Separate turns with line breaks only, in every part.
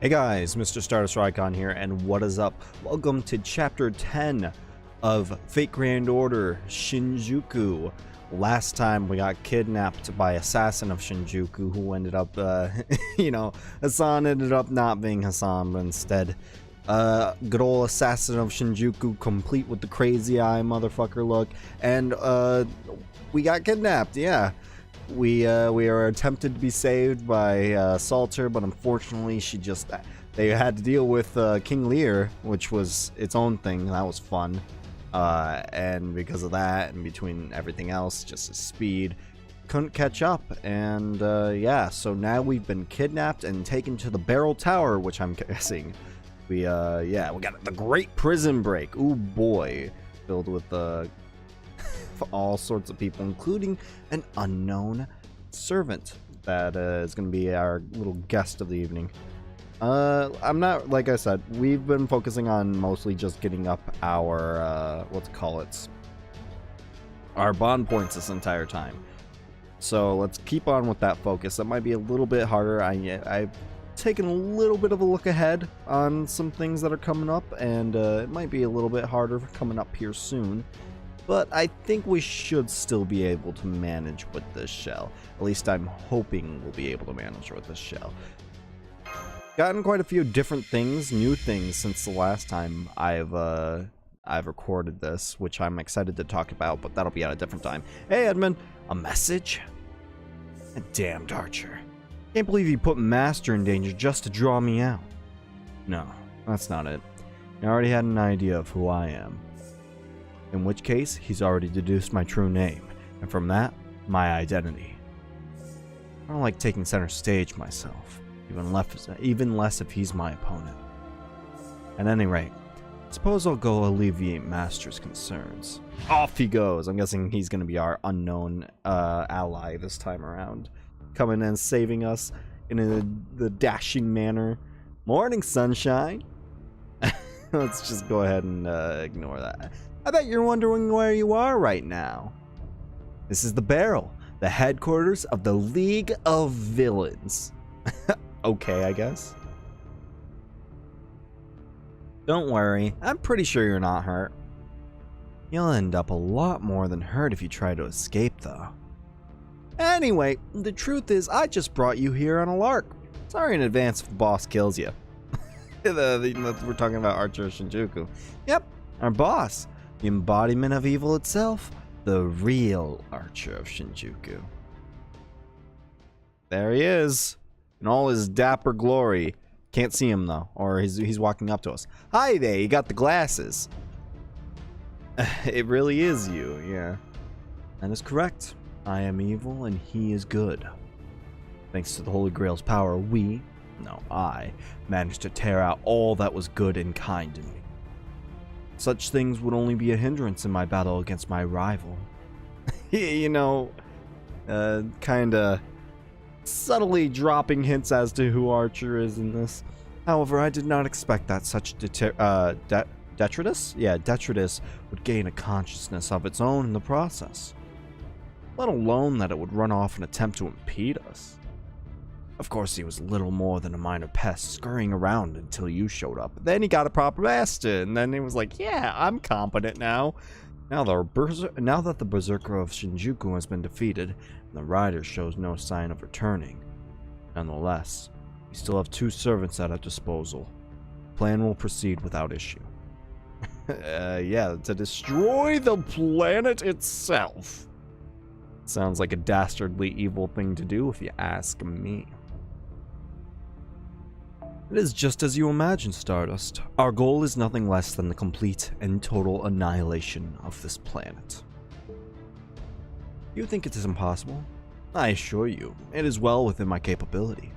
Hey guys, MrStardustRicon here, and what is up? Welcome to Chapter 10 of Fate Grand Order Shinjuku. Last time we got kidnapped by Assassin of Shinjuku, who ended up, Hassan ended up not being Hassan, but instead, good old Assassin of Shinjuku, complete with the crazy eye motherfucker look, and, we got kidnapped, yeah. We are attempted to be saved by Salter, but unfortunately they had to deal with King Lear, which was its own thing. That was fun, and because of that, and between everything else, just his speed, couldn't catch up. And yeah, so now we've been kidnapped and taken to the Barrel Tower, which I'm guessing we got the Great Prison Break. Ooh boy, filled with all sorts of people, including an unknown servant that is going to be our little guest of the evening. I'm not, like I said, we've been focusing on mostly just getting up our our bond points this entire time. So let's keep on with that focus. That might be a little bit harder. I've taken a little bit of a look ahead on some things that are coming up, and it might be a little bit harder coming up here soon. But I think we should still be able to manage with this shell. At least I'm hoping we'll be able to manage with this shell. Gotten quite a few different things, new things, since the last time I've recorded this, which I'm excited to talk about, but that'll be at a different time. Hey Edmund, a message? A damned archer. Can't believe you put Master in danger just to draw me out. No, that's not it. I already had an idea of who I am. In which case, he's already deduced my true name, and from that, my identity. I don't like taking center stage myself, even less if he's my opponent. At any rate, suppose I'll go alleviate Master's concerns. Off he goes. I'm guessing he's going to be our unknown ally this time around, coming and saving us in the dashing manner. Morning, sunshine. Let's just go ahead and ignore that. I bet you're wondering where you are right now. This is the Barrel, the headquarters of the League of Villains. Okay, I guess. Don't worry, I'm pretty sure you're not hurt. You'll end up a lot more than hurt if you try to escape, though. Anyway, the truth is I just brought you here on a lark. Sorry in advance if the boss kills you. We're talking about Archer Shinjuku. Yep, our boss. The embodiment of evil itself, the real Archer of Shinjuku. There he is, in all his dapper glory. Can't see him though, or he's walking up to us. Hi there, you got the glasses. It really is you, yeah. That is correct. I am evil and he is good. Thanks to the Holy Grail's power, I managed to tear out all that was good and kind in me. Such things would only be a hindrance in my battle against my rival. Kinda subtly dropping hints as to who Archer is in this. However, I did not expect that such detritus? Yeah, detritus would gain a consciousness of its own in the process. Let alone that it would run off and attempt to impede us. Of course, he was little more than a minor pest scurrying around until you showed up. Then he got a proper master, and then he was like, yeah, I'm competent now. Now that the Berserker of Shinjuku has been defeated, and the rider shows no sign of returning. Nonetheless, we still have 2 servants at our disposal. The plan will proceed without issue. Yeah, to destroy the planet itself. Sounds like a dastardly evil thing to do if you ask me. It is just as you imagine, Stardust. Our goal is nothing less than the complete and total annihilation of this planet. You think it is impossible? I assure you, it is well within my capability.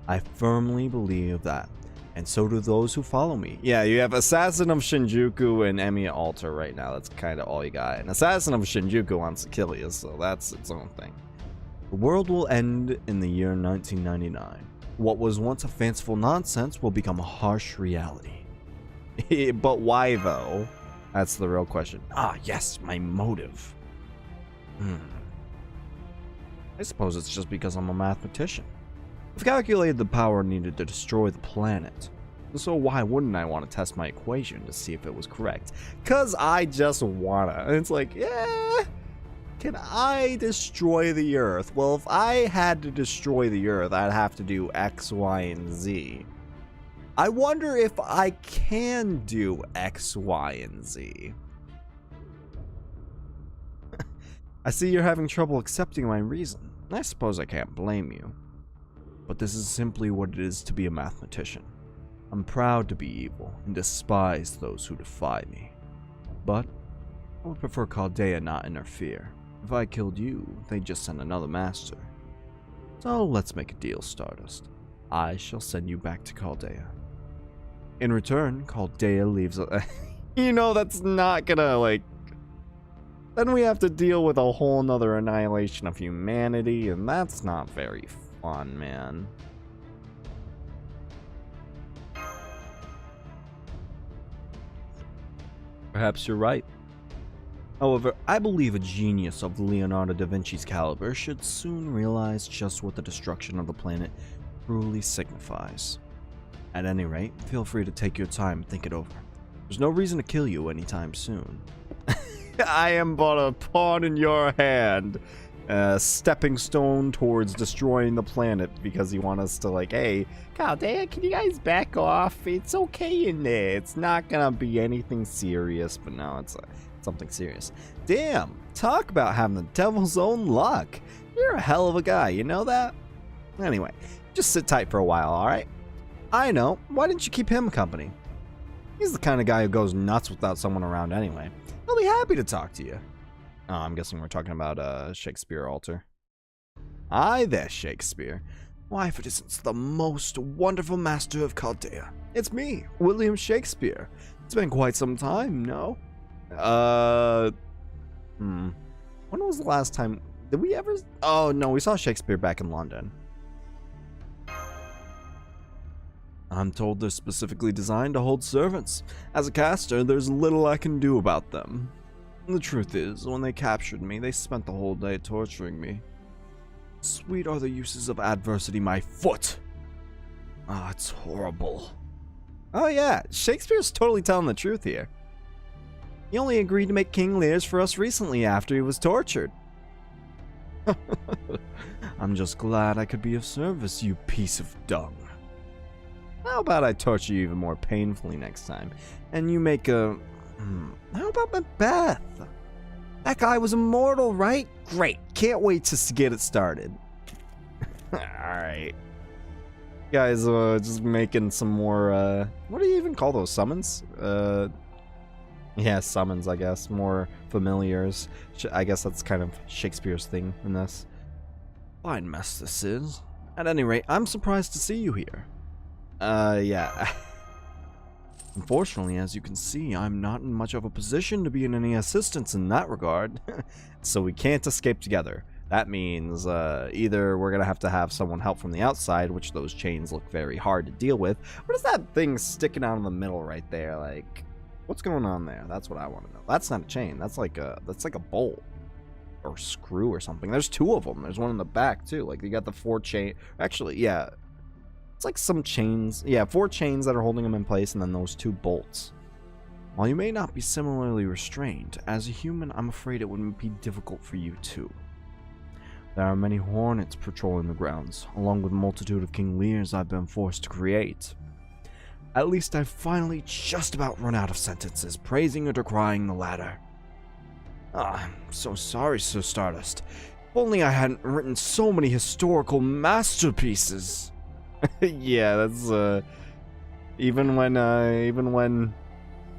I firmly believe that, and so do those who follow me. Yeah, you have Assassin of Shinjuku and Emiya Alter right now. That's kind of all you got. And Assassin of Shinjuku wants to kill you, so that's its own thing. The world will end in the year 1999. What was once a fanciful nonsense will become a harsh reality. But why, though? That's the real question. Ah, yes, my motive. I suppose it's just because I'm a mathematician. I've calculated the power needed to destroy the planet. So why wouldn't I want to test my equation to see if it was correct? Cause I just wanna. And it's like, yeah, can I destroy the Earth? Well, if I had to destroy the Earth, I'd have to do X, Y, and Z. I wonder if I can do X, Y, and Z. I see you're having trouble accepting my reason. I suppose I can't blame you. But this is simply what it is to be a mathematician. I'm proud to be evil and despise those who defy me. But I would prefer Chaldea not interfere. If I killed you, they'd just send another master. So let's make a deal, Stardust. I shall send you back to Chaldea. In return, Chaldea leaves a... You know, that's not gonna, like... Then we have to deal with a whole nother annihilation of humanity, and that's not very fun, man. Perhaps you're right. However, I believe a genius of Leonardo da Vinci's caliber should soon realize just what the destruction of the planet truly signifies. At any rate, feel free to take your time and think it over. There's no reason to kill you anytime soon. I am but a pawn in your hand. A stepping stone towards destroying the planet because you want us to, like, hey, Chaldea, can you guys back off? It's okay in there. It's not gonna be anything serious, but no, it's something serious. Damn, talk about having the devil's own luck. You're a hell of a guy, you know that? Anyway, just sit tight for a while, alright? I know, why didn't you keep him company? He's the kind of guy who goes nuts without someone around anyway. He'll be happy to talk to you. Oh, I'm guessing we're talking about Shakespeare Alter. Aye there, Shakespeare. Why, if it isn't the most wonderful master of Chaldea. It's me, William Shakespeare. It's been quite some time, no? When was the last time... Did we ever... Oh, no, we saw Shakespeare back in London. I'm told they're specifically designed to hold servants. As a caster, there's little I can do about them. The truth is, when they captured me, they spent the whole day torturing me. Sweet are the uses of adversity, my foot! Ah, it's horrible. Oh yeah, Shakespeare's totally telling the truth here. He only agreed to make King Lear's for us recently after he was tortured. I'm just glad I could be of service, you piece of dung. How about I torture you even more painfully next time, and you make a... How about Macbeth? That guy was immortal, right? Great. Can't wait to get it started. Alright. Guys, just making some more, what do you even call those? Summons? Yeah, summons, I guess. More familiars. I guess that's kind of Shakespeare's thing in this. Fine mess this is. At any rate, I'm surprised to see you here. Yeah. Unfortunately, as you can see, I'm not in much of a position to be in any assistance in that regard. So we can't escape together. That means either we're going to have someone help from the outside, which those chains look very hard to deal with. What is that thing sticking out in the middle right there? Like, what's going on there? That's what I want to know. That's not a chain. That's like a bolt or screw or something. There's two of them. There's one in the back too. Like, you got the 4 chain. Actually, yeah. It's like some chains. Yeah, 4 chains that are holding them in place, and then those 2 bolts. While you may not be similarly restrained, as a human, I'm afraid it would be difficult for you too. There are many hornets patrolling the grounds, along with a multitude of King Lears I've been forced to create. At least I've finally just about run out of sentences praising or decrying the latter. Ah, I'm so sorry, Sir Stardust. If only I hadn't written so many historical masterpieces. Yeah, that's even when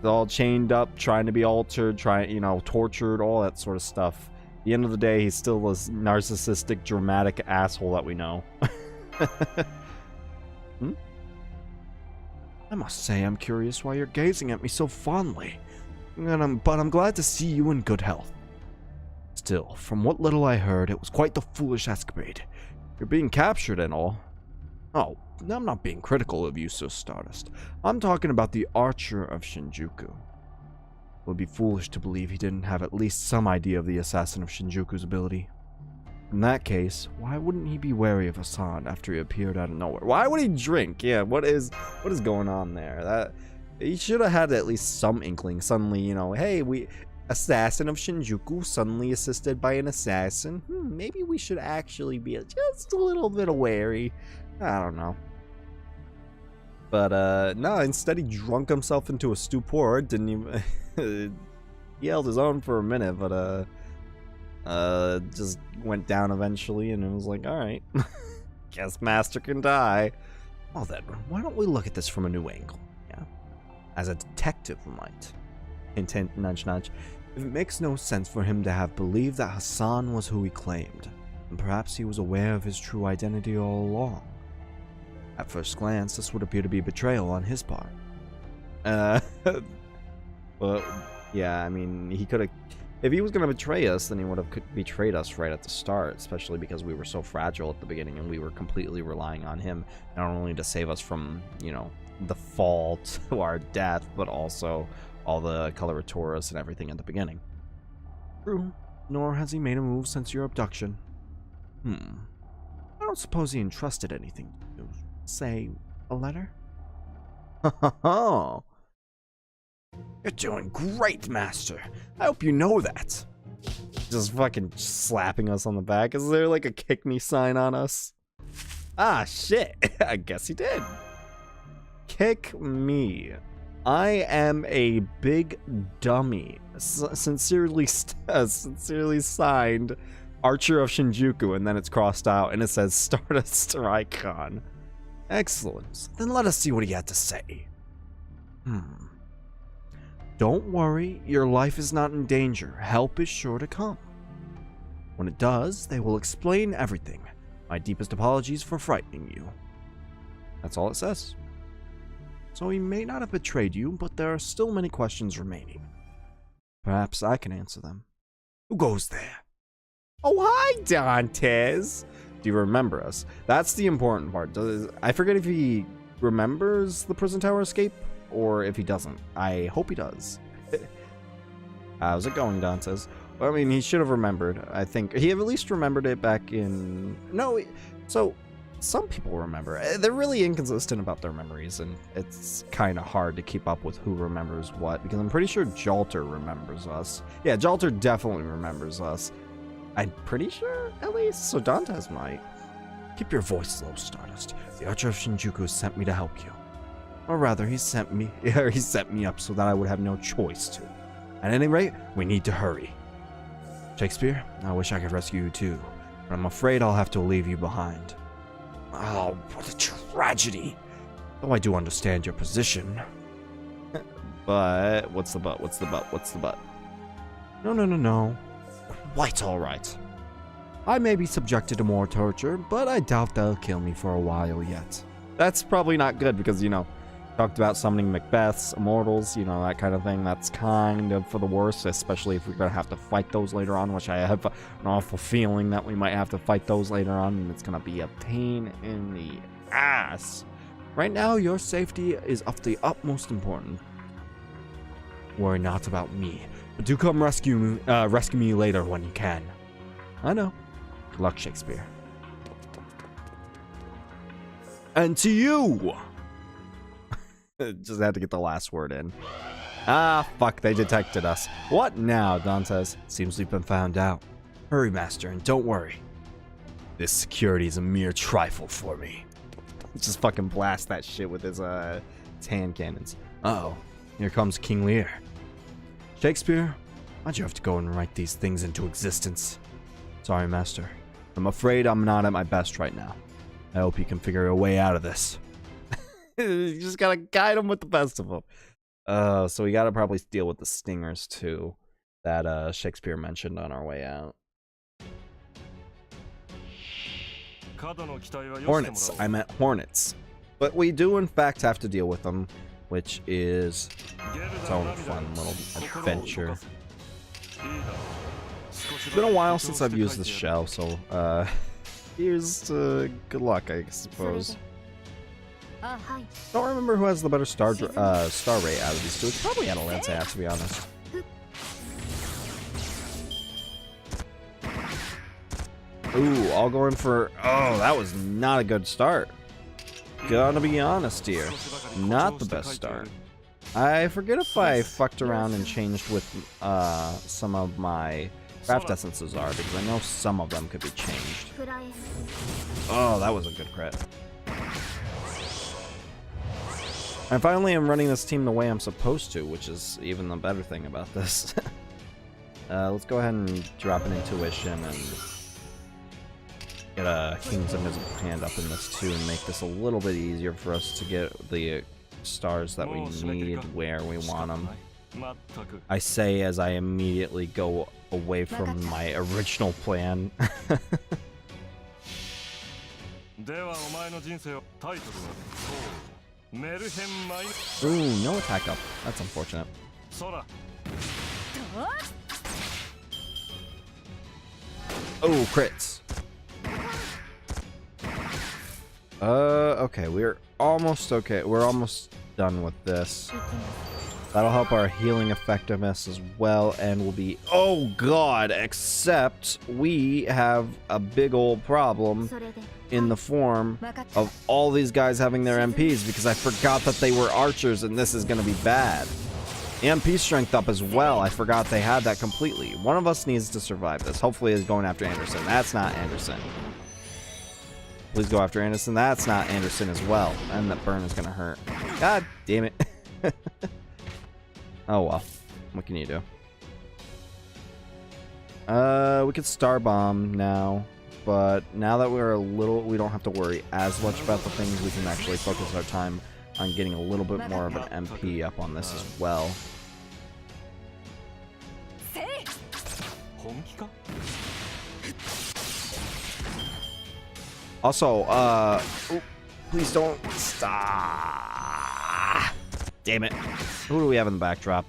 they're all chained up, trying to be altered, tortured, all that sort of stuff. At the end of the day, he's still a narcissistic, dramatic asshole that we know. I must say, I'm curious why you're gazing at me so fondly, but I'm glad to see you in good health. Still, from what little I heard, it was quite the foolish escapade. You're being captured and all. Oh, I'm not being critical of you, Sir Stardust. I'm talking about the Archer of Shinjuku. It would be foolish to believe he didn't have at least some idea of the assassin of Shinjuku's ability. In that case, why wouldn't he be wary of Hassan after he appeared out of nowhere? Why would he drink? Yeah, what is going on there? That he should have had at least some inkling. Suddenly, you know, hey, assassin of Shinjuku, suddenly assisted by an assassin. Maybe we should actually be just a little bit wary. I don't know. But no, instead he drunk himself into a stupor. Didn't even he held his own for a minute, but just went down eventually, and it was like, all right, guess Master can die. Well then, why don't we look at this from a new angle? Yeah, as a detective might. Hint, nudge, nudge. If it makes no sense for him to have believed that Hassan was who he claimed, then perhaps he was aware of his true identity all along. At first glance, this would appear to be betrayal on his part. But yeah, I mean, he could have. If he was going to betray us, then he would have betrayed us right at the start, especially because we were so fragile at the beginning and we were completely relying on him, not only to save us from, you know, the fall to our death, but also all the coloraturas and everything at the beginning. True, nor has he made a move since your abduction. I don't suppose he entrusted anything to you. Say, a letter? Oh. You're doing great, Master. I hope you know that. Just fucking slapping us on the back. Is there like a kick me sign on us? Ah, shit. I guess he did. Kick me. I am a big dummy. Sincerely signed, Archer of Shinjuku, and then it's crossed out and it says StardustRicon. Excellent. Then let us see what he had to say. Don't worry, your life is not in danger. Help is sure to come. When it does, they will explain everything. My deepest apologies for frightening you. That's all it says. So he may not have betrayed you, but there are still many questions remaining. Perhaps I can answer them. Who goes there? Oh, hi, Dantes. Do you remember us? That's the important part. I forget if he remembers the prison tower escape or if he doesn't. I hope he does. How's it going, Dantes? Well, I mean, he should have remembered. I think he at least remembered it back in... No, so some people remember. They're really inconsistent about their memories, and it's kind of hard to keep up with who remembers what, because I'm pretty sure Jalter remembers us. Yeah, Jalter definitely remembers us. I'm pretty sure, at least, so Dantes might. Keep your voice low, Stardust. The Archer of Shinjuku sent me to help you. Or rather, he set me up so that I would have no choice to. At any rate, we need to hurry. Shakespeare, I wish I could rescue you too, but I'm afraid I'll have to leave you behind. Oh, what a tragedy. Though I do understand your position. But, what's the but? What's the but? What's the but? No. Quite alright. I may be subjected to more torture, but I doubt they'll kill me for a while yet. That's probably not good because, you know, talked about summoning Macbeths, immortals, you know, that kind of thing. That's kind of for the worst, especially if we're going to have to fight those later on, which I have an awful feeling that we might have to fight those later on, and it's going to be a pain in the ass. Right now, your safety is of the utmost importance. Worry not about me, but do come rescue me later when you can. I know. Good luck, Shakespeare. And to you! Just had to get the last word in. Ah, fuck, they detected us. What now, Dantes? Seems we've been found out. Hurry, Master, and don't worry. This security is a mere trifle for me. Just fucking blast that shit with his hand cannons. Uh-oh, here comes King Lear. Shakespeare, why'd you have to go and write these things into existence? Sorry, Master. I'm afraid I'm not at my best right now. I hope you can figure a way out of this. You just gotta guide him with the best of them. So we gotta probably deal with the stingers too, that Shakespeare mentioned on our way out. Hornets. I meant hornets. But we do in fact have to deal with them, which is its own fun little adventure. It's been a while since I've used this shell, so here's good luck, I suppose. Don't remember who has the better star rate out of these two. It's probably Atalanta, to be honest. Ooh, all going for... Oh, that was not a good start. Gotta be honest here. Not the best start. I forget if I fucked around and changed with some of my craft essences are, because I know some of them could be changed. Oh, that was a good crit. I finally am running this team the way I'm supposed to, which is even the better thing about this. Let's go ahead and drop an intuition and get a King's Invisible Hand up in this too, and make this a little bit easier for us to get the stars that we need where we want them. I say as I immediately go away from my original plan. Ooh, no attack up. That's unfortunate. Oh, crits. Okay, we're almost okay. We're almost done with this. That'll help our healing effectiveness as well, and we'll be... Oh, God! Except we have a big old problem in the form of all these guys having their MPs, because I forgot that they were archers, and this is going to be bad. MP strength up as well. I forgot they had that completely. One of us needs to survive this. Hopefully is going after Anderson. That's not Anderson. Please go after Anderson. That's not Anderson as well. And that burn is going to hurt. God damn it. Oh well. What can you do? We could Star Bomb now. But now that we're we don't have to worry as much about the things. We can actually focus our time on getting a little bit more of an MP up on this as well. Also, ooh, please don't stop. Damn it. Who do we have in the backdrop?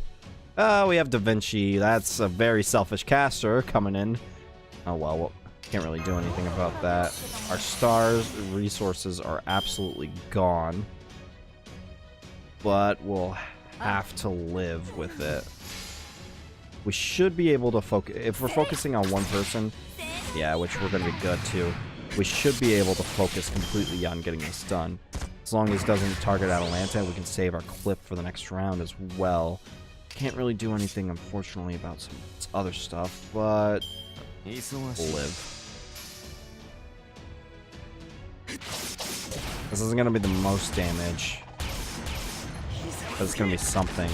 We have Da Vinci. That's a very selfish caster coming in. Oh well, can't really do anything about that. Our stars resources are absolutely gone. But we'll have to live with it. We should be able to focus... If we're focusing on one person, yeah, which we're going to be good too, we should be able to focus completely on getting this done. As long as it doesn't target Atalanta, we can save our clip for the next round as well. Can't really do anything, unfortunately, about some other stuff, but we'll live. This isn't going to be the most damage, but it's going to be something.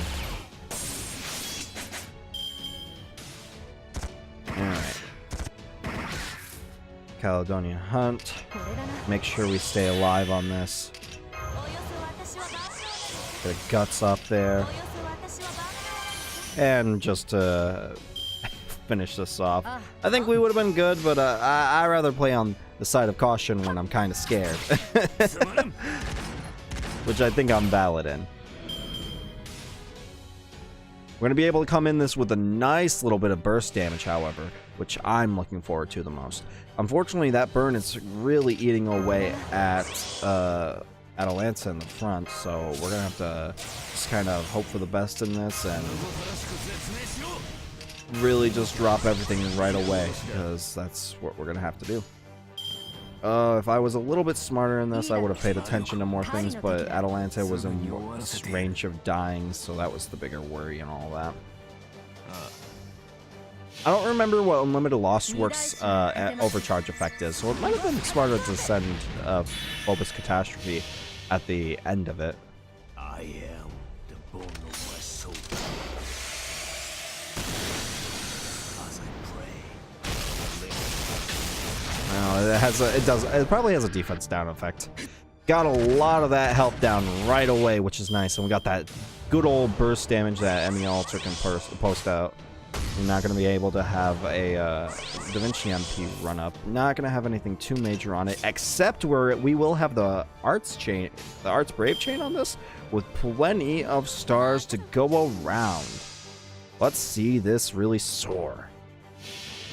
Alright. Caledonia Hunt. Make sure we stay alive on this. Get guts up there. And just to finish this off. I think we would have been good, but I rather play on the side of caution when I'm kind of scared. Which I think I'm valid in. We're going to be able to come in this with a nice little bit of burst damage, however, which I'm looking forward to the most. Unfortunately, that burn is really eating away at Atalanta in the front, so we're going to have to just kind of hope for the best in this and really just drop everything right away, because that's what we're going to have to do. If I was a little bit smarter in this, I would have paid attention to more things, but Atalanta was in range of dying, so that was the bigger worry and all that. I don't remember what Unlimited Lost Works overcharge effect is, so it might have been smarter to send Bulbous Catastrophe at the end of it.
I am the bone of my soul. As I pray.
It probably has a defense down effect. Got a lot of that health down right away, which is nice, and we got that good old burst damage that Emmy Alter can post out. We're not going to be able to have a Da Vinci MP run up. Not going to have anything too major on it, except where we will have the Arts chain, the Arts Brave chain on this, with plenty of stars to go around. Let's see this really soar.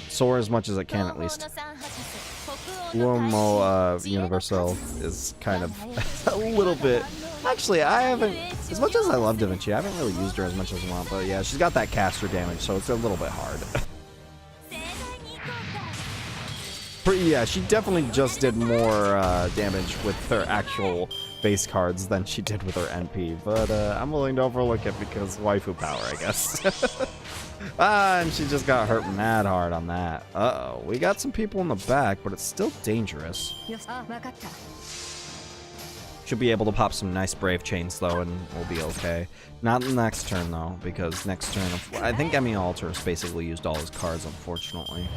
Soar as much as it can, at least. Uomo Universal is kind of a little bit... Actually, I haven't... As much as I love Da Vinci, I haven't really used her as much as I want, but yeah, she's got that caster damage, so it's a little bit hard. Yeah, she definitely just did more damage with her actual base cards than she did with her NP. But I'm willing to overlook it because waifu power, I guess. And she just got hurt mad hard on that. Uh-oh, we got some people in the back, but it's still dangerous. Should be able to pop some nice brave chains though, and we'll be okay. Not the next turn though, because next turn, I think Emmy Alter's basically used all his cards, unfortunately.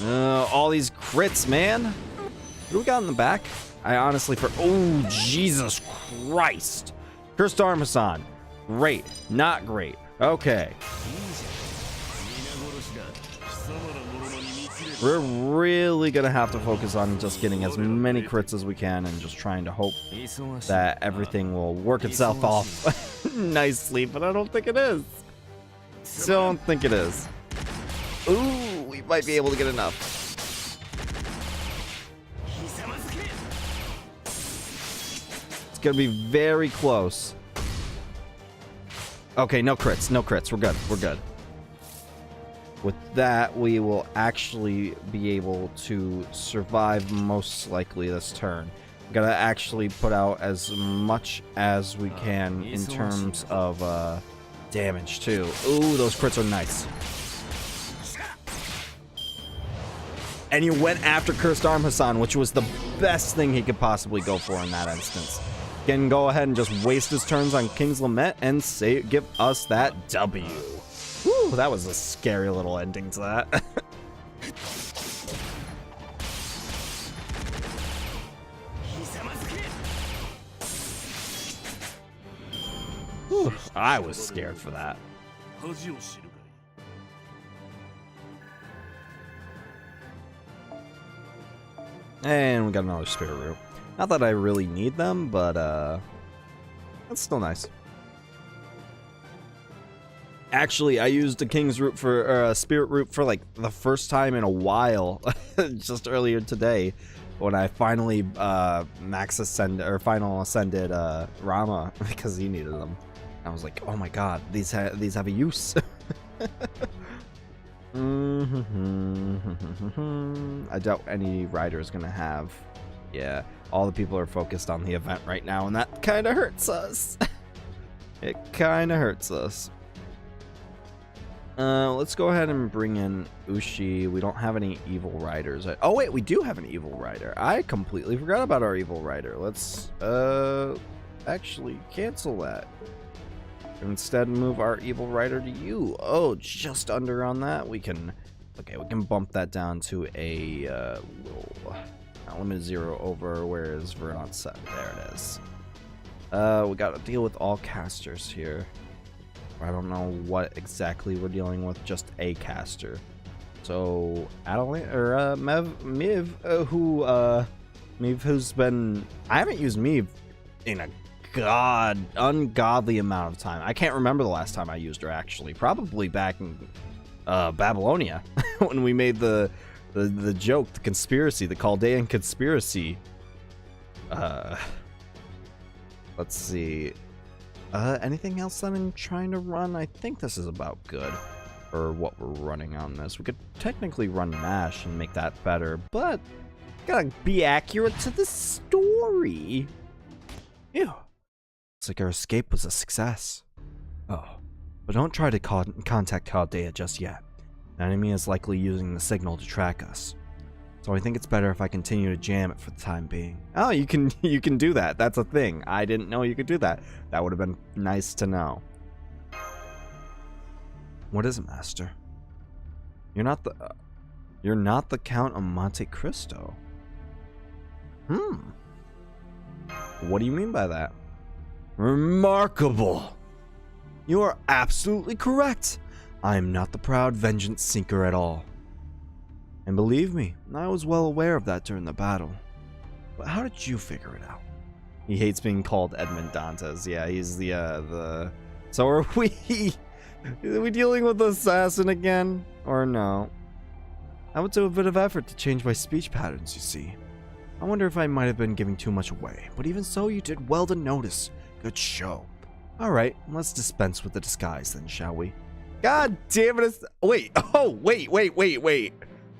All these crits, man. What do we got in the back? I honestly oh, Jesus Christ. Cursed Arm Hassan. Great. Not great. Okay. We're really gonna have to focus on just getting as many crits as we can and just trying to hope that everything will work itself off nicely, but I don't think it is. Don't think it is. Ooh, we might be able to get enough. It's gonna be very close. Okay, no crits, no crits. We're good, we're good. With that, we will actually be able to survive most likely this turn. Gotta actually put out as much as we can in terms of damage too. Ooh, those crits are nice. And you went after Cursed Arm Hassan, which was the best thing he could possibly go for in that instance. Can go ahead and just waste his turns on King's Lament and give us that W. Whew, that was a scary little ending to that. Whew, I was scared for that. And we got another Spirit Root. Not that I really need them, but that's still nice. Actually, I used a King's Root for Spirit Root for like the first time in a while, just earlier today, when I finally final ascended Rama because he needed them. I was like, oh my god, these have a use. I doubt any rider is gonna have. Yeah, all the people are focused on the event right now, and that kind of hurts us. It kind of hurts us. Let's go ahead and bring in Ushi. We don't have any evil riders. Oh wait, we do have an evil rider. I completely forgot about our evil rider. Let's actually cancel that. Instead, move our evil rider to you. Oh, just under on that. We can bump that down to a little limit 0 over. Where is Verdant set? There it is. We got to deal with all casters here. I don't know what exactly we're dealing with, just a caster. So Adeline or Miv, who's been, I haven't used Miv in a ungodly amount of time. I can't remember the last time I used her actually. Probably back in Babylonia when we made the joke, the conspiracy, the Chaldean conspiracy. Let's see. Anything else that I'm trying to run? I think this is about good for what we're running on this. We could technically run MASH and make that better, but gotta be accurate to the story. Ew. Looks like our escape was a success. Oh, but don't try to contact Chaldea just yet. The enemy is likely using the signal to track us. So I think it's better if I continue to jam it for the time being. Oh, you can do that. That's a thing. I didn't know you could do that. That would have been nice to know. What is it, Master? You're not the Count of Monte Cristo. What do you mean by that? Remarkable. You are absolutely correct. I am not the proud vengeance seeker at all. And believe me, I was well aware of that during the battle. But how did you figure it out? He hates being called Edmond Dantes. Yeah, he's the... So are we... Are we dealing with the assassin again? Or no? I would do a bit of effort to change my speech patterns, you see. I wonder if I might have been giving too much away. But even so, you did well to notice. Good show. Alright, let's dispense with the disguise then, shall we? God damn it. Wait. Oh, wait.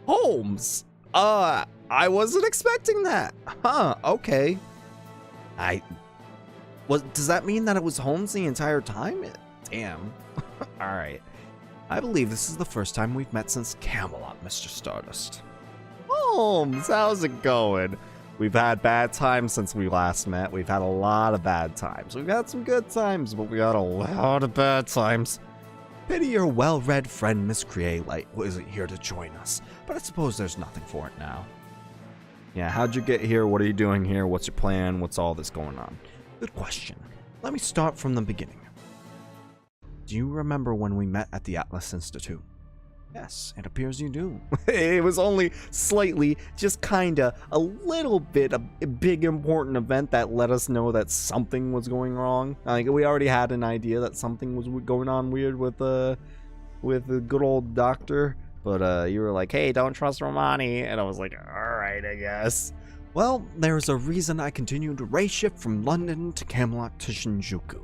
Holmes! I wasn't expecting that. Huh, okay. Does that mean that it was Holmes the entire time? Damn. Alright. I believe this is the first time we've met since Camelot, Mr. Stardust. Holmes, how's it going? We've had bad times since we last met. We've had a lot of bad times. We've had some good times, but we got a lot of bad times. Pity your well-read friend Miss Create isn't here to join us, but I suppose there's nothing for it now. Yeah, how'd you get here? What are you doing here? What's your plan? What's all this going on? Good question. Let me start from the beginning. Do you remember when we met at the Atlas Institute? Yes, it appears you do. It was only slightly, just kinda, a little bit, a big important event that let us know that something was going wrong. Like, we already had an idea that something was going on weird with the good old doctor. But you were like, hey, don't trust Romani. And I was like, alright, I guess. Well, there's a reason I continued to race shift from London to Camelot to Shinjuku.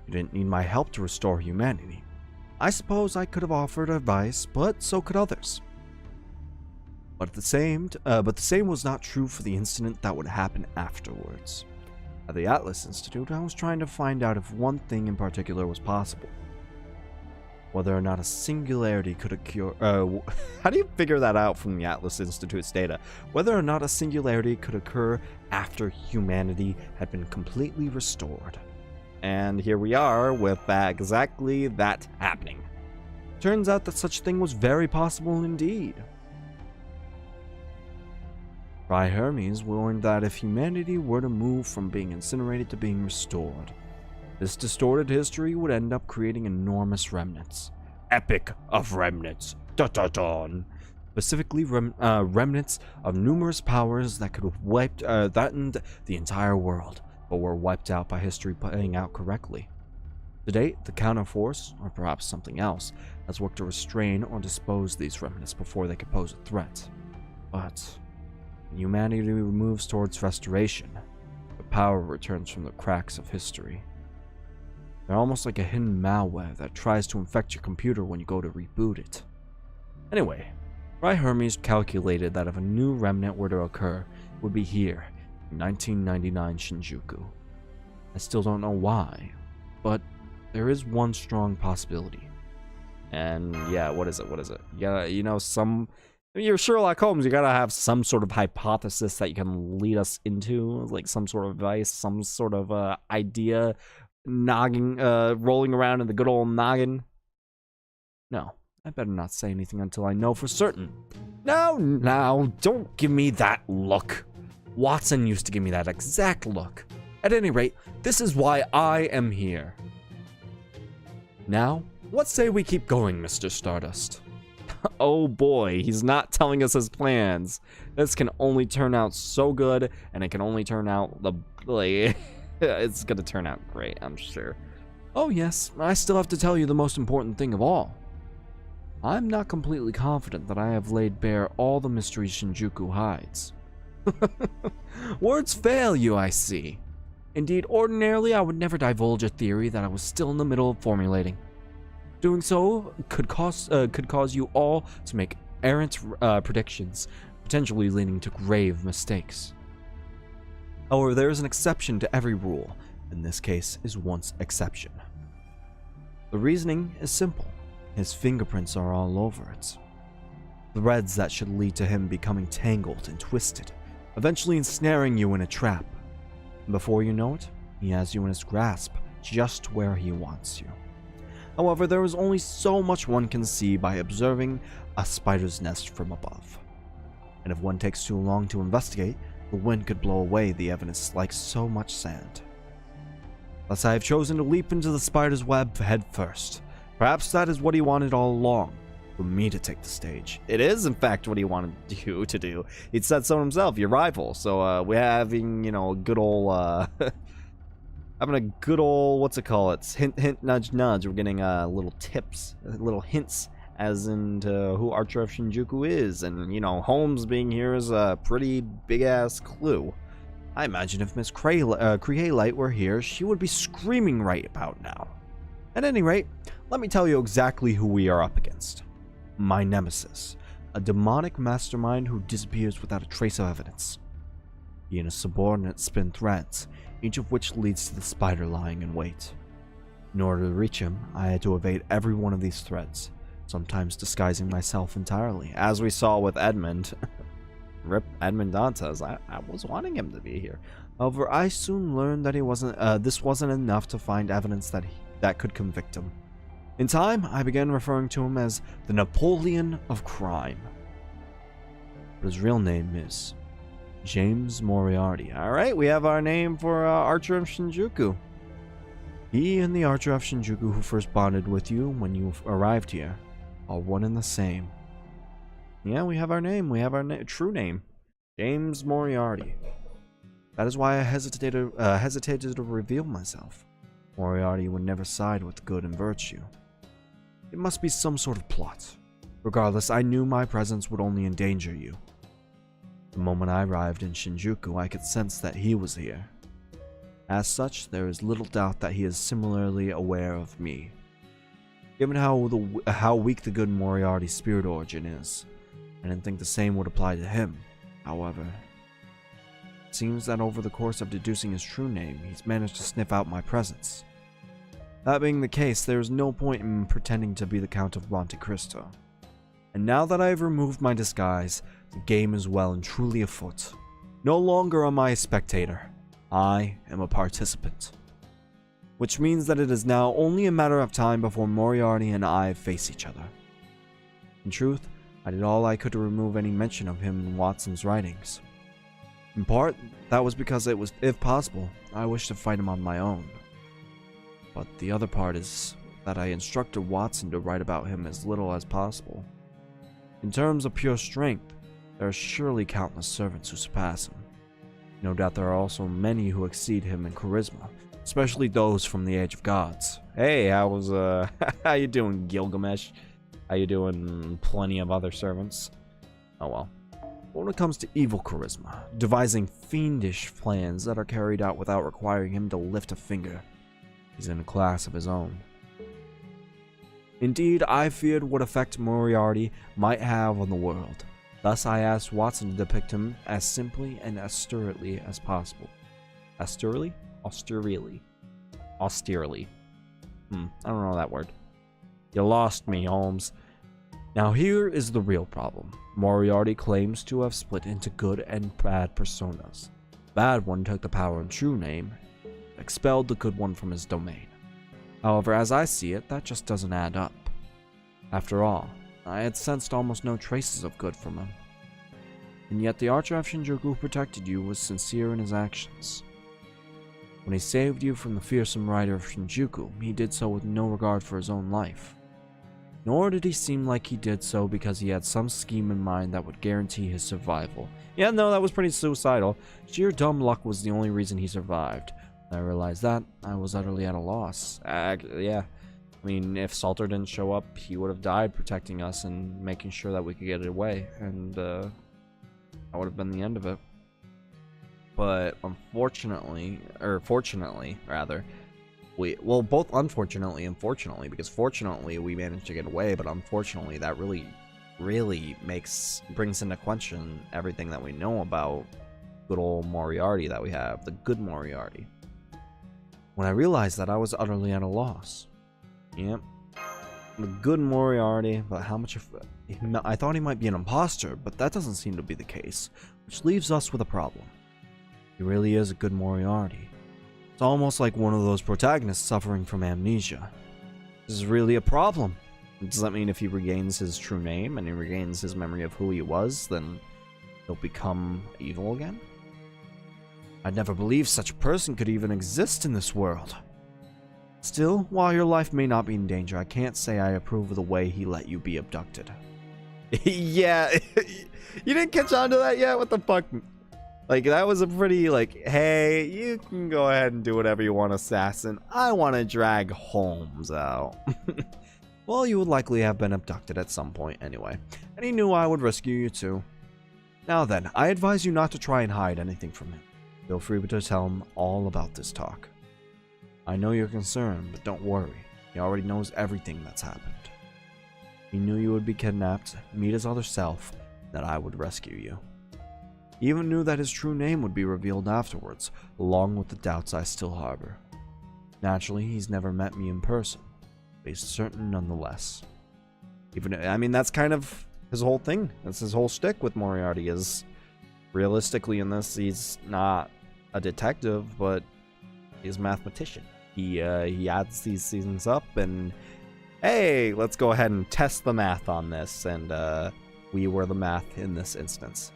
You didn't need my help to restore humanity. I suppose I could have offered advice, but so could others. But the same was not true for the incident that would happen afterwards. At the Atlas Institute, I was trying to find out if one thing in particular was possible. Whether or not a singularity could occur. How do you figure that out from the Atlas Institute's data? Whether or not a singularity could occur after humanity had been completely restored. And here we are with exactly that happening. Turns out that such a thing was very possible indeed. Fry Hermes warned that if humanity were to move from being incinerated to being restored, this distorted history would end up creating enormous remnants. Epic of remnants. Dun-dun-dun. Specifically remnants of numerous powers that could have threatened the entire world, but were wiped out by history playing out correctly. To date, the counterforce, or perhaps something else, has worked to restrain or dispose these remnants before they could pose a threat. But when humanity moves towards restoration, the power returns from the cracks of history. They're almost like a hidden malware that tries to infect your computer when you go to reboot it. Anyway, Fry Hermes calculated that if a new remnant were to occur, it would be here, 1999 Shinjuku. I still don't know why, but there is one strong possibility. And yeah, what is it? Yeah, you're Sherlock Holmes, you gotta have some sort of hypothesis that you can lead us into, like some sort of advice, some sort of idea rolling around in the good old noggin. No, I better not say anything until I know for certain. No, don't give me that look. Watson used to give me that exact look. At any rate, this is why I am here. Now, what say we keep going, Mr. Stardust? Oh boy, he's not telling us his plans. This can only turn out so good, and it can only turn out it's gonna turn out great, I'm sure. Oh yes, I still have to tell you the most important thing of all. I'm not completely confident that I have laid bare all the mysteries Shinjuku hides. Words fail you, I see. Indeed, ordinarily I would never divulge a theory that I was still in the middle of formulating. Doing so could cause you all to make errant predictions, potentially leading to grave mistakes. However, there is an exception to every rule, and this case is one exception. The reasoning is simple. His fingerprints are all over it. Threads that should lead to him becoming tangled and twisted, eventually ensnaring you in a trap. And before you know it, he has you in his grasp, just where he wants you. However, there is only so much one can see by observing a spider's nest from above. And if one takes too long to investigate, the wind could blow away the evidence like so much sand. Thus I have chosen to leap into the spider's web head first. Perhaps that is what he wanted all along, for me to take the stage. It is, in fact, what he wanted you to do. He said so himself, your rival. So we're having, a good old, having a good old, what's it called? It's hint, hint, nudge, nudge. We're getting little tips, little hints as into who Archer of Shinjuku is. And, Holmes being here is a pretty big-ass clue. I imagine if Miss Create were here, she would be screaming right about now. At any rate, let me tell you exactly who we are up against. My nemesis, a demonic mastermind who disappears without a trace of evidence. He and his subordinates spin threads, each of which leads to the spider lying in wait. In order to reach him, I had to evade every one of these threads, sometimes disguising myself entirely, as we saw with Edmund. Rip Edmund Dantes, I was wanting him to be here. However, I soon learned that this wasn't enough to find evidence that could convict him. In time, I began referring to him as the Napoleon of crime. But his real name is James Moriarty. Alright, we have our name for Archer of Shinjuku. He and the Archer of Shinjuku who first bonded with you when you arrived here are one and the same. Yeah, we have our name. We have our true name. James Moriarty. That is why I hesitated to reveal myself. Moriarty would never side with good and virtue. It must be some sort of plot. Regardless, I knew my presence would only endanger you. The moment I arrived in Shinjuku, I could sense that he was here. As such, there is little doubt that he is similarly aware of me. Given how weak the good Moriarty's spirit origin is, I didn't think the same would apply to him. However, it seems that over the course of deducing his true name, he's managed to sniff out my presence. That being the case, there is no point in pretending to be the Count of Monte Cristo. And now that I have removed my disguise, the game is well and truly afoot. No longer am I a spectator. I am a participant. Which means that it is now only a matter of time before Moriarty and I face each other. In truth, I did all I could to remove any mention of him in Watson's writings. In part, that was because it was, if possible, I wished to fight him on my own. But the other part is that I instructed Watson to write about him as little as possible. In terms of pure strength, there are surely countless servants who surpass him. No doubt there are also many who exceed him in charisma, especially those from the Age of Gods. Hey, how you doing, Gilgamesh? How you doing, plenty of other servants? Oh well. But when it comes to evil charisma, devising fiendish plans that are carried out without requiring him to lift a finger, he's in a class of his own. Indeed, I feared what effect Moriarty might have on the world. Thus, I asked Watson to depict him as simply and austerely as possible. Austerely? Austerely. Austerely. I don't know that word. You lost me, Holmes. Now here is the real problem. Moriarty claims to have split into good and bad personas. The bad one took the power and true name, expelled the good one from his domain. However, as I see it, that just doesn't add up. After all, I had sensed almost no traces of good from him. And yet the Archer of Shinjuku who protected you was sincere in his actions. When he saved you from the fearsome rider of Shinjuku, he did so with no regard for his own life. Nor did he seem like he did so because he had some scheme in mind that would guarantee his survival. Yeah, no, that was pretty suicidal. Sheer dumb luck was the only reason he survived. When I realized that, I was utterly at a loss. Yeah. I mean, if Salter didn't show up, he would have died protecting us and making sure that we could get it away. And, that would have been the end of it. But unfortunately, or fortunately, rather, well, both unfortunately and fortunately, because fortunately we managed to get away, but unfortunately that really brings into question everything that we know about good old Moriarty that we have, the good Moriarty. When I realized that, I was utterly at a loss. Yep. The good Moriarty, but how much of... I thought he might be an imposter, but that doesn't seem to be the case, which leaves us with a problem. He really is a good Moriarty. It's almost like one of those protagonists suffering from amnesia. This is really a problem. Does that mean if he regains his true name and he regains his memory of who he was, then he'll become evil again? I'd never believed such a person could even exist in this world. Still, while your life may not be in danger, I can't say I approve of the way he let you be abducted. Yeah, you didn't catch on to that yet? What the fuck? Like, that was a pretty, like, hey, you can go ahead and do whatever you want, assassin. I want to drag Holmes out. Well, you would likely have been abducted at some point anyway, and he knew I would rescue you too. Now then, I advise you not to try and hide anything from him. Feel free to tell him all about this talk. I know you're concerned, but don't worry. He already knows everything that's happened. He knew you would be kidnapped, meet his other self, that I would rescue you. He even knew that his true name would be revealed afterwards, along with the doubts I still harbor. Naturally, he's never met me in person, but he's certain nonetheless. That's kind of his whole thing. That's his whole shtick with Moriarty, is realistically in this, he's not a detective, but he's a mathematician. He adds these things up and, hey, let's go ahead and test the math on this, and we were the math in this instance.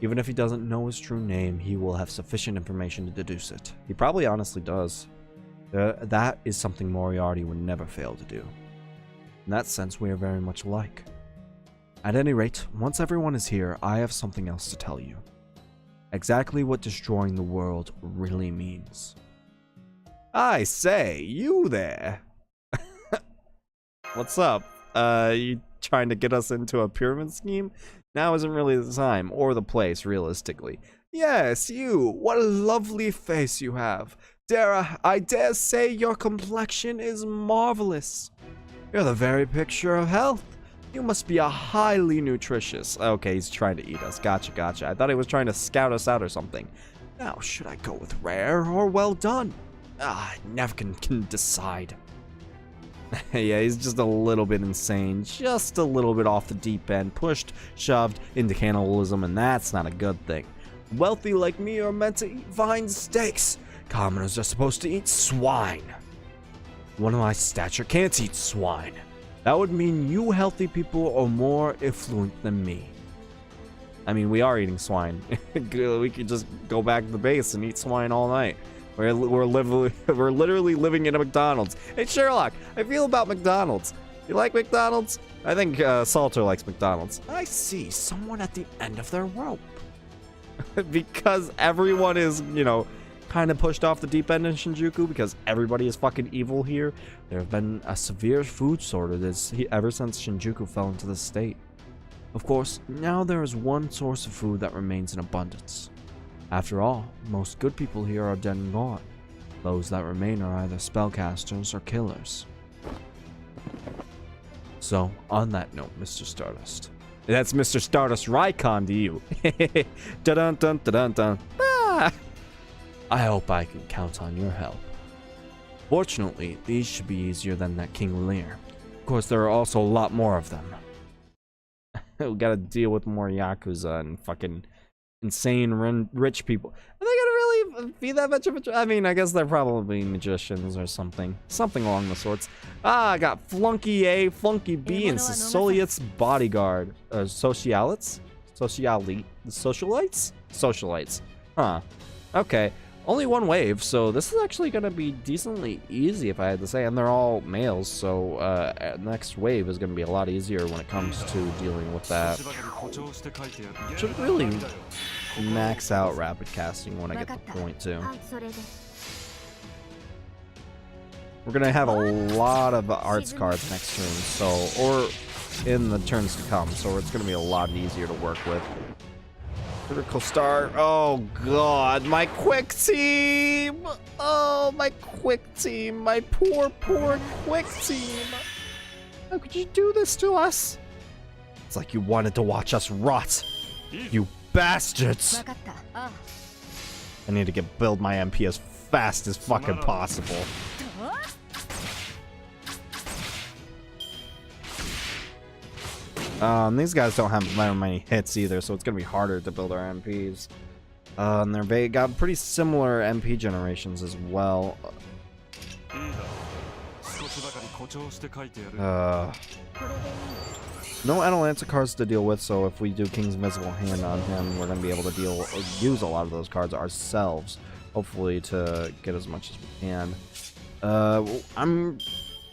Even if he doesn't know his true name, he will have sufficient information to deduce it. He probably honestly does. That is something Moriarty would never fail to do. In that sense, we are very much alike. At any rate, once everyone is here, I have something else to tell you. Exactly what destroying the world really means. I say, you there! What's up? You trying to get us into a pyramid scheme? Now isn't really the time, or the place, realistically. Yes, you! What a lovely face you have! I dare say your complexion is marvelous. You're the very picture of health. You must be a highly nutritious. Okay, he's trying to eat us. Gotcha. I thought he was trying to scout us out or something. Now, should I go with rare or well done? I never can decide. Yeah, he's just a little bit insane. Just a little bit off the deep end. Pushed, shoved into cannibalism, and that's not a good thing. Wealthy like me are meant to eat fine steaks. Commoners are supposed to eat swine. One of my stature can't eat swine. That would mean you healthy people are more affluent than me. I mean, we are eating swine. We could just go back to the base and eat swine all night. We're literally living in a McDonald's. Hey, Sherlock, I feel about McDonald's. You like McDonald's? I think Salter likes McDonald's. I see someone at the end of their rope. Because everyone is, kind of pushed off the deep end in Shinjuku because everybody is fucking evil here. There have been a severe food shortage ever since Shinjuku fell into the state. Of course, now there is one source of food that remains in abundance. After all, most good people here are dead and gone. Those that remain are either spellcasters or killers. So, on that note, Mr. Stardust. That's Mr. StardustRicon to you. Dun dun dun dun dun. Ah! I hope I can count on your help. Fortunately, these should be easier than that King Lear. Of course, there are also a lot more of them. We gotta deal with more Yakuza and fucking insane rich people. Are they gonna really be that much of a... I mean, I guess they're probably magicians or something. Something along the sorts. I got Flunky A, Flunky B, and Socialites bodyguard. Socialites? Socialites? Socialites. Huh. Okay. Only one wave, so this is actually going to be decently easy if I had to say, and they're all males, so next wave is going to be a lot easier when it comes to dealing with that. Should really max out rapid casting when I get the point too. We're going to have a lot of arts cards next turn, or in the turns to come, so it's going to be a lot easier to work with. Critical star. Oh god, my quick team. Oh, my quick team. My poor quick team. How could you do this to us? It's like you wanted to watch us rot. You bastards. I need to build my MP as fast as fucking possible. These guys don't have very many hits either, so it's gonna be harder to build our MPs. And they got pretty similar MP generations as well. No Atalanta cards to deal with, so if we do King's Invisible Hand on him, we're gonna be able to use a lot of those cards ourselves, hopefully to get as much as we can. I'm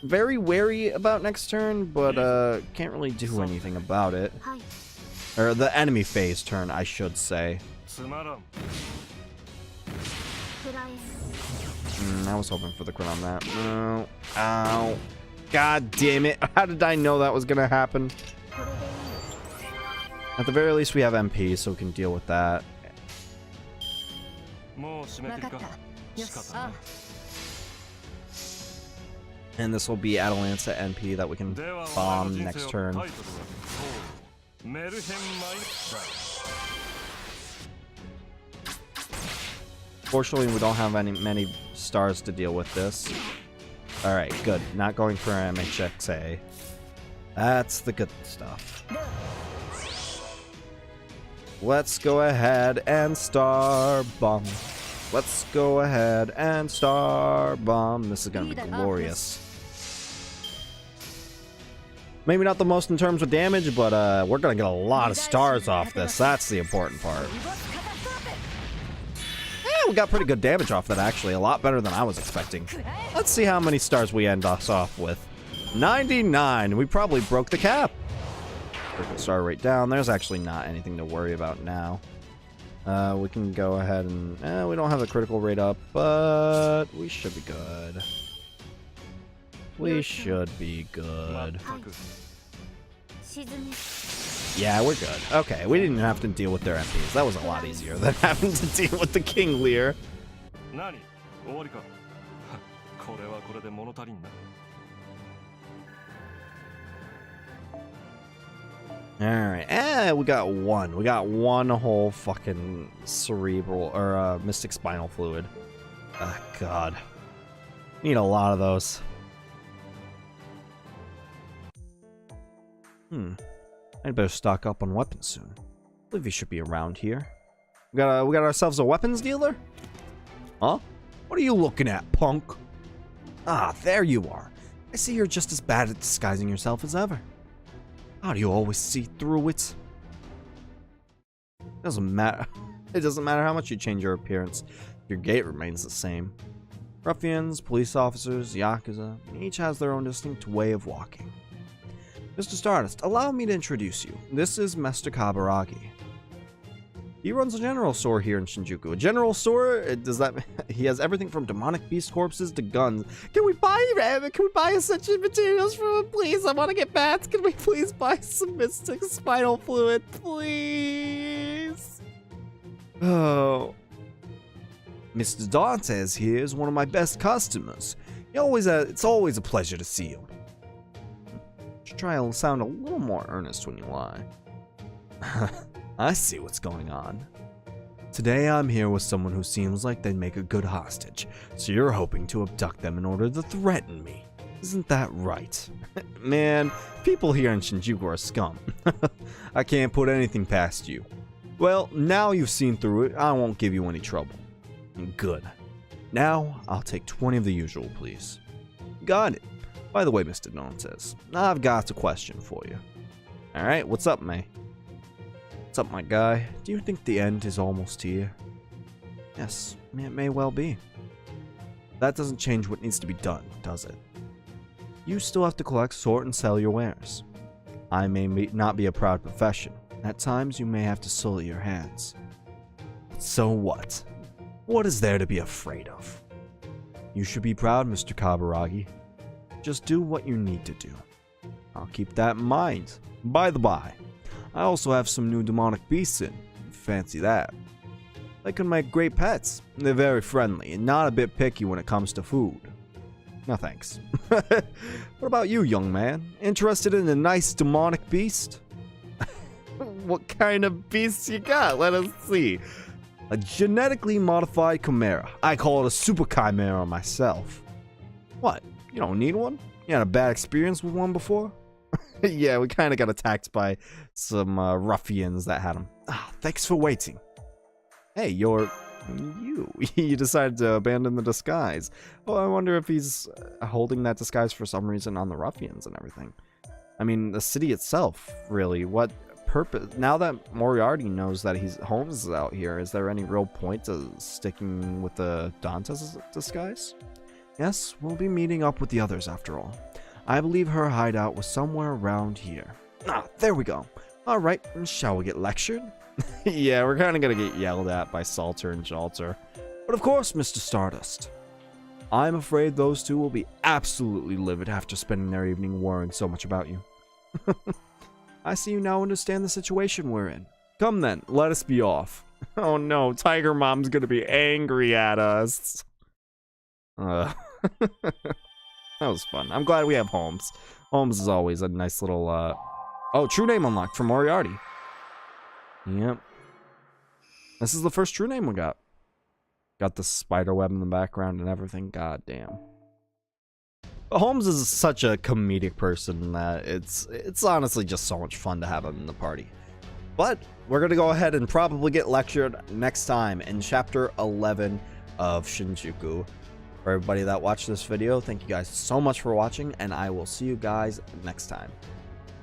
very wary about next turn, but can't really do anything about it. Or the enemy phase turn, I should say. I was hoping for the crit on that. No. Ow. God damn it. How did I know that was gonna happen? At the very least, we have MP, so we can deal with that. And this will be Atalanta NP that we can bomb next turn. Fortunately, we don't have many stars to deal with this. Alright, good. Not going for MHXA. That's the good stuff. Let's go ahead and star bomb. Let's go ahead and star bomb. This is gonna be glorious. Maybe not the most in terms of damage, but we're gonna get a lot of stars off this. That's the important part. Yeah, we got pretty good damage off that, actually. A lot better than I was expecting. Let's see how many stars we end us off with. 99. We probably broke the cap. Critical star rate down. There's actually not anything to worry about now. We can go ahead and... we don't have the critical rate up, but we should be good. We should be good. Yeah, we're good. Okay, we didn't have to deal with their MPs. That was a lot easier than having to deal with the King Lear. Alright, we got one. We got one whole fucking cerebral, or mystic spinal fluid. Oh, God. Need a lot of those. I'd better stock up on weapons soon. I believe he should be around here. We got ourselves a weapons dealer? Huh? What are you looking at, punk? Ah, there you are. I see you're just as bad at disguising yourself as ever. How do you always see through it? Doesn't matter. It doesn't matter how much you change your appearance. Your gait remains the same. Ruffians, police officers, yakuza, each has their own distinct way of walking. Mr. Stardust, allow me to introduce you. This is Mr. Kaburagi. He runs a general store here in Shinjuku. A general store? Does that... He has everything from demonic beast corpses to guns. Can we buy essential materials from him, please? I want to get bats. Can we please buy some mystic spinal fluid, please? Oh. Mr. Dantes here is one of my best customers. It's always a pleasure to see him. Should try to sound a little more earnest when you lie. I see what's going on. Today I'm here with someone who seems like they'd make a good hostage, so you're hoping to abduct them in order to threaten me. Isn't that right? Man, people here in Shinjuku are scum. I can't put anything past you. Well, now you've seen through it, I won't give you any trouble. Good. Now, I'll take 20 of the usual, please. Got it. By the way, Mr. Dantes, I've got a question for you. Alright, what's up, May? What's up, my guy? Do you think the end is almost here? Yes, it may well be. That doesn't change what needs to be done, does it? You still have to collect, sort, and sell your wares. I may not be a proud profession. At times, you may have to sully your hands. So what? What is there to be afraid of? You should be proud, Mr. Kaburagi. Just do what you need to do. I'll keep that in mind. By the by, I also have some new demonic beasts in. Fancy that. They can make great pets. They're very friendly and not a bit picky when it comes to food. No thanks. What about you, young man? Interested in a nice demonic beast? What kind of beasts you got? Let us see. A genetically modified chimera. I call it a super chimera myself. What? You don't need one? You had a bad experience with one before? Yeah, we kind of got attacked by some ruffians that had them. Ah, thanks for waiting. Hey, you decided to abandon the disguise. Well, I wonder if he's holding that disguise for some reason on the ruffians and everything. I mean, the city itself, really. What purpose? Now that Moriarty knows that Holmes is out here, is there any real point to sticking with the Dante's disguise? Yes, we'll be meeting up with the others after all. I believe her hideout was somewhere around here. Ah, there we go. Alright, shall we get lectured? Yeah, we're kind of going to get yelled at by Salter and Jalter. But of course, Mr. Stardust. I'm afraid those two will be absolutely livid after spending their evening worrying so much about you. I see you now understand the situation we're in. Come then, let us be off. Oh no, Tiger Mom's going to be angry at us. That was fun. I'm glad we have Holmes. Holmes is always a nice little, Oh, true name unlocked for Moriarty. Yep. This is the first true name we got. Got the spider web in the background and everything. God damn. But Holmes is such a comedic person that it's honestly just so much fun to have him in the party. But we're going to go ahead and probably get lectured next time in Chapter 11 of Shinjuku. For everybody that watched this video, thank you guys so much for watching, and I will see you guys next time.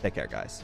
Take care, guys.